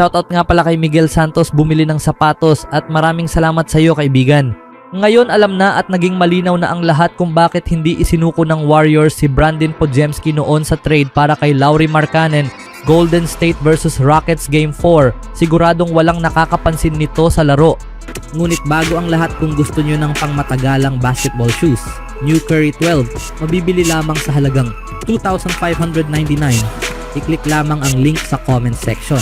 Shoutout nga pala kay Miguel Santos bumili ng sapatos at maraming salamat sa iyo kaibigan. Ngayon alam na at naging malinaw na ang lahat kung bakit hindi isinuko ng Warriors si Brandon Podziemski noon sa trade para kay Lauri Markkanen. Golden State versus Rockets Game 4. Siguradong walang nakakapansin nito sa laro. Ngunit bago ang lahat, kung gusto nyo ng pangmatagalang basketball shoes, New Curry 12, mabibili lamang sa halagang $2,599. I-click lamang ang link sa comment section.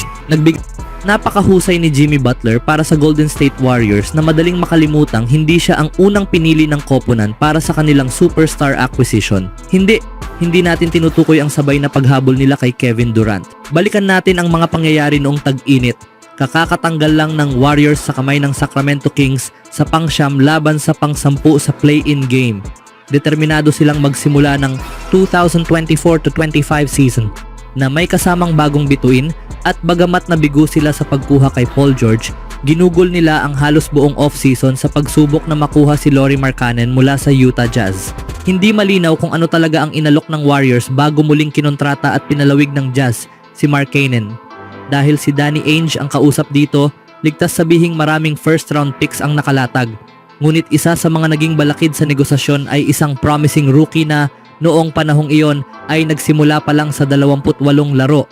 Napakahusay ni Jimmy Butler para sa Golden State Warriors na madaling makalimutang hindi siya ang unang pinili ng koponan para sa kanilang superstar acquisition. Hindi natin tinutukoy ang sabay na paghabol nila kay Kevin Durant. Balikan natin ang mga pangyayari noong tag-init. Kakakatanggal lang ng Warriors sa kamay ng Sacramento Kings sa pang-siyam laban sa pang-10 sa play-in game. Determinado silang magsimula ng 2024-25 season na may kasamang bagong bituin, at bagamat nabigo sila sa pagkuha kay Paul George, ginugol nila ang halos buong off-season sa pagsubok na makuha si Lauri Markkanen mula sa Utah Jazz. Hindi malinaw kung ano talaga ang inalok ng Warriors bago muling kinontrata at pinalawig ng Jazz si Markkanen. Dahil si Danny Ainge ang kausap dito, ligtas sabihing maraming first round picks ang nakalatag. Ngunit isa sa mga naging balakid sa negosasyon ay isang promising rookie na noong panahong iyon ay nagsimula pa lang sa 28 laro.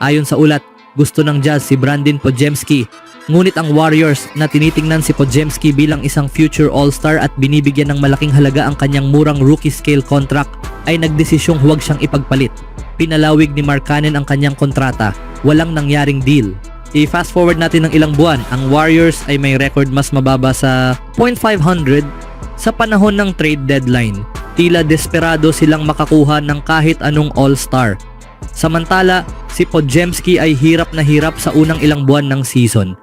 Ayon sa ulat, gusto ng Jazz si Brandon Podziemski. Ngunit ang Warriors na tinitingnan si Podziemski bilang isang future all-star at binibigyan ng malaking halaga ang kanyang murang rookie scale contract ay nagdesisyong huwag siyang ipagpalit. Pinalawig ni Markkanen ang kanyang kontrata. Walang nangyaring deal. I-fast forward natin ng ilang buwan, ang Warriors ay may record mas mababa sa .500 sa panahon ng trade deadline. Tila desperado silang makakuha ng kahit anong all-star. Samantala, si Podziemski ay hirap na hirap sa unang ilang buwan ng season.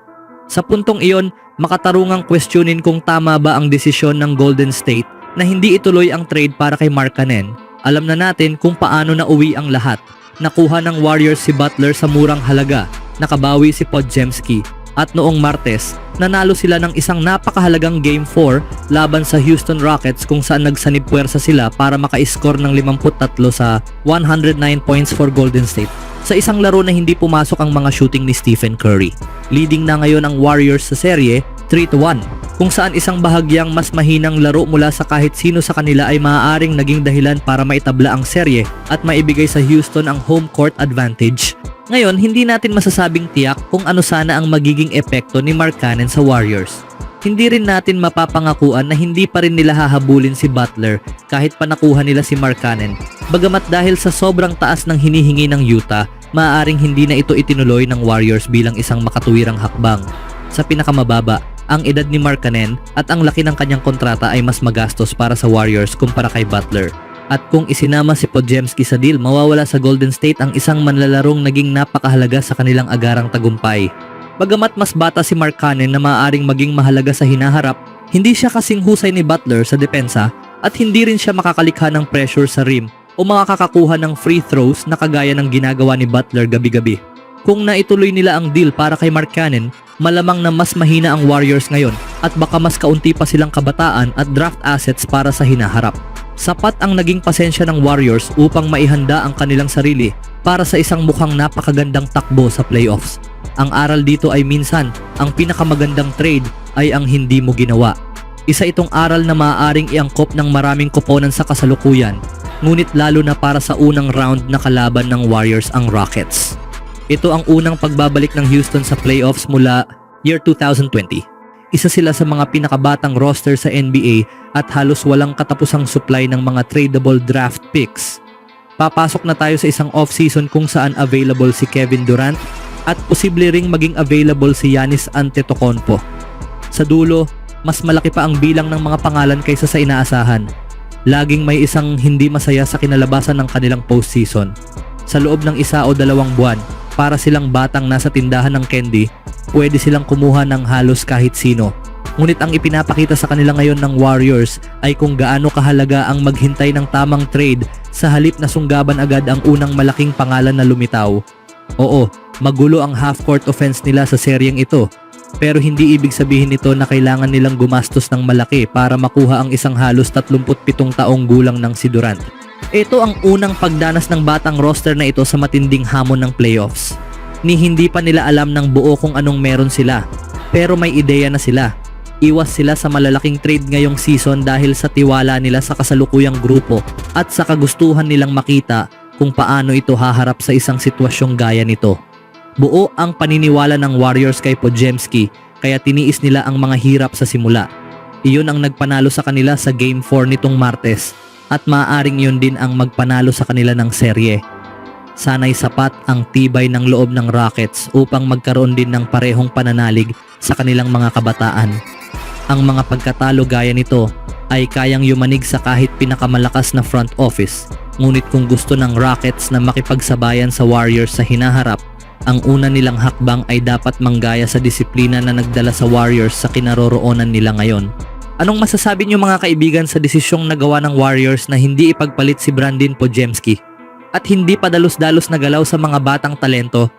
Sa puntong iyon, makatarungang questionin kung tama ba ang desisyon ng Golden State na hindi ituloy ang trade para kay Markkanen. Alam na natin kung paano nauwi ang lahat. Nakuha ng Warriors si Butler sa murang halaga, nakabawi si Podziemski, at noong Martes, nanalo sila ng isang napakahalagang Game 4 laban sa Houston Rockets kung saan nagsanib puwersa sila para maka-score ng 53 sa 109 points for Golden State sa isang laro na hindi pumasok ang mga shooting ni Stephen Curry. Leading na ngayon ang Warriors sa serye 3-1, kung saan isang bahagyang mas mahinang laro mula sa kahit sino sa kanila ay maaaring naging dahilan para maitabla ang serye at maibigay sa Houston ang home court advantage. Ngayon, hindi natin masasabing tiyak kung ano sana ang magiging epekto ni Markkanen sa Warriors. Hindi rin natin mapapangakuan na hindi pa rin nila hahabulin si Butler kahit pa nakuha nila si Markkanen. Bagamat dahil sa sobrang taas ng hinihingi ng Utah, maaaring hindi na ito itinuloy ng Warriors bilang isang makatuwirang hakbang. Sa pinakamababa, ang edad ni Markkanen at ang laki ng kanyang kontrata ay mas magastos para sa Warriors kumpara kay Butler. At kung isinama si Podziemski sa deal, mawawala sa Golden State ang isang manlalarong naging napakahalaga sa kanilang agarang tagumpay. Bagamat mas bata si Markkanen na maaaring maging mahalaga sa hinaharap, hindi siya kasing husay ni Butler sa depensa at hindi rin siya makakalikha ng pressure sa rim o makakakuha ng free throws na kagaya ng ginagawa ni Butler gabi-gabi. Kung naituloy nila ang deal para kay Markkanen, malamang na mas mahina ang Warriors ngayon at baka mas kaunti pa silang kabataan at draft assets para sa hinaharap. Sapat ang naging pasensya ng Warriors upang maihanda ang kanilang sarili para sa isang mukhang napakagandang takbo sa playoffs. Ang aral dito ay minsan, ang pinakamagandang trade ay ang hindi mo ginawa. Isa itong aral na maaaring iangkop ng maraming koponan sa kasalukuyan, ngunit lalo na para sa unang round na kalaban ng Warriors ang Rockets. Ito ang unang pagbabalik ng Houston sa playoffs mula year 2020. Isa sila sa mga pinakabatang roster sa NBA at halos walang katapusang supply ng mga tradable draft picks. Papasok na tayo sa isang off-season kung saan available si Kevin Durant at posible ring maging available si Giannis Antetokounmpo. Sa dulo, mas malaki pa ang bilang ng mga pangalan kaysa sa inaasahan. Laging may isang hindi masaya sa kinalabasan ng kanilang postseason. Sa loob ng 1 o 2 buwan, para silang batang nasa tindahan ng candy, pwede silang kumuha ng halos kahit sino. Ngunit ang ipinapakita sa kanila ngayon ng Warriors ay kung gaano kahalaga ang maghintay ng tamang trade sa halip na sunggaban agad ang unang malaking pangalan na lumitaw. Oo, magulo ang half-court offense nila sa seryeng ito, pero hindi ibig sabihin nito na kailangan nilang gumastos ng malaki para makuha ang isang halos 37 taong gulang ng si Durant. Ito ang unang pagdanas ng batang roster na ito sa matinding hamon ng playoffs. ni hindi pa nila alam ng buo kung anong meron sila. Pero may ideya na sila. Iwas sila sa malalaking trade ngayong season dahil sa tiwala nila sa kasalukuyang grupo at sa kagustuhan nilang makita kung paano ito haharap sa isang sitwasyong gaya nito. Buo ang paniniwala ng Warriors kay Podziemski kaya tiniis nila ang mga hirap sa simula. Iyon ang nagpanalo sa kanila sa Game 4 nitong Martes at maaaring yun din ang magpanalo sa kanila ng serye. Sana'y sapat ang tibay ng loob ng Rockets upang magkaroon din ng parehong pananalig sa kanilang mga kabataan. Ang mga pagkatalo gaya nito ay kayang yumanig sa kahit pinakamalakas na front office. Ngunit kung gusto ng Rockets na makipagsabayan sa Warriors sa hinaharap, ang una nilang hakbang ay dapat manggaya sa disiplina na nagdala sa Warriors sa kinaroroonan nila ngayon. Anong masasabi niyo mga kaibigan sa desisyong nagawa ng Warriors na hindi ipagpalit si Brandin Podziemski at hindi padalos-dalos na galaw sa mga batang talento?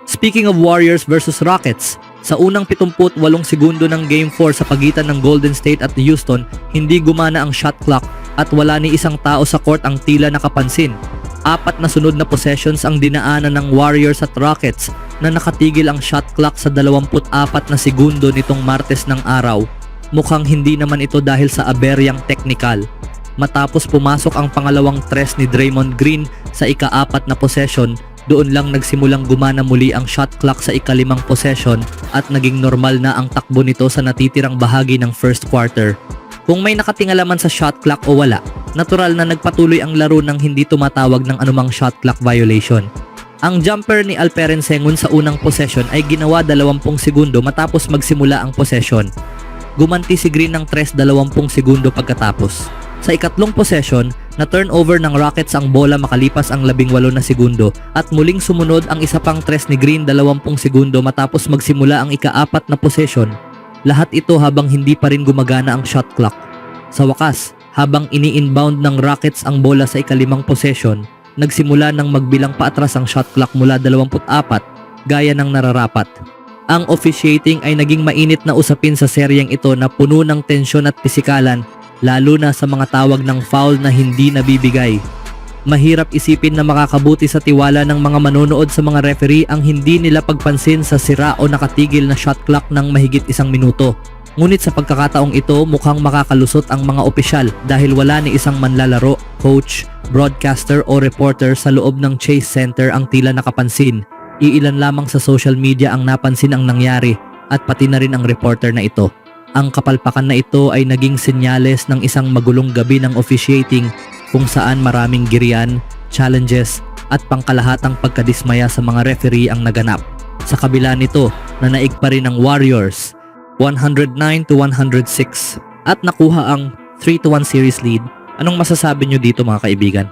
Speaking of Warriors versus Rockets, sa unang 78 segundo ng Game 4 sa pagitan ng Golden State at Houston, hindi gumana ang shot clock at wala ni isang tao sa court ang tila nakapansin. 4 na sunod na possessions ang dinaanan ng Warriors at Rockets na nakatigil ang shot clock sa 24 na segundo nitong Martes ng araw. Mukhang hindi naman ito dahil sa aberyang technical. Matapos pumasok ang pangalawang tres ni Draymond Green sa ika-4 na possession, doon lang nagsimulang gumana muli ang shot clock sa ika-5 possession at naging normal na ang takbo nito sa natitirang bahagi ng first quarter. Kung may nakatingalaman sa shot clock o wala, natural na nagpatuloy ang laro nang hindi tumatawag ng anumang shot clock violation. Ang jumper ni Alperen Sengun sa unang possession ay ginawa 20 segundo matapos magsimula ang possession. Gumanti si Green ng 20 segundo pagkatapos. Sa ikatlong possession, na turnover ng Rockets ang bola makalipas ang 18 na segundo at muling sumunod ang isa pang 3 ni Green 20 segundo matapos magsimula ang ika-4 na possession. Lahat ito habang hindi pa rin gumagana ang shot clock. Sa wakas, habang ini-inbound ng Rockets ang bola sa ika-5 possession, nagsimula ng magbilang paatras ang shot clock mula 24 gaya ng nararapat. Ang officiating ay naging mainit na usapin sa seryeng ito na puno ng tensyon at pisikalan, lalo na sa mga tawag ng foul na hindi nabibigay. Mahirap isipin na makakabuti sa tiwala ng mga manonood sa mga referee ang hindi nila pagpansin sa sira o nakatigil na shot clock ng mahigit 1 minuto. Ngunit sa pagkakataong ito, mukhang makakalusot ang mga opisyal dahil wala ni isang manlalaro, coach, broadcaster o reporter sa loob ng Chase Center ang tila nakapansin. Iilan lamang sa social media ang napansin ang nangyari at pati na rin ang reporter na ito. Ang kapalpakan na ito ay naging senyales ng isang magulong gabi ng officiating kung saan maraming girian, challenges at pangkalahatang pagkadismaya sa mga referee ang naganap. Sa kabila nito, nanaig pa rin ang Warriors 109-106 at nakuha ang 3-1 series lead. Anong masasabi nyo dito mga kaibigan?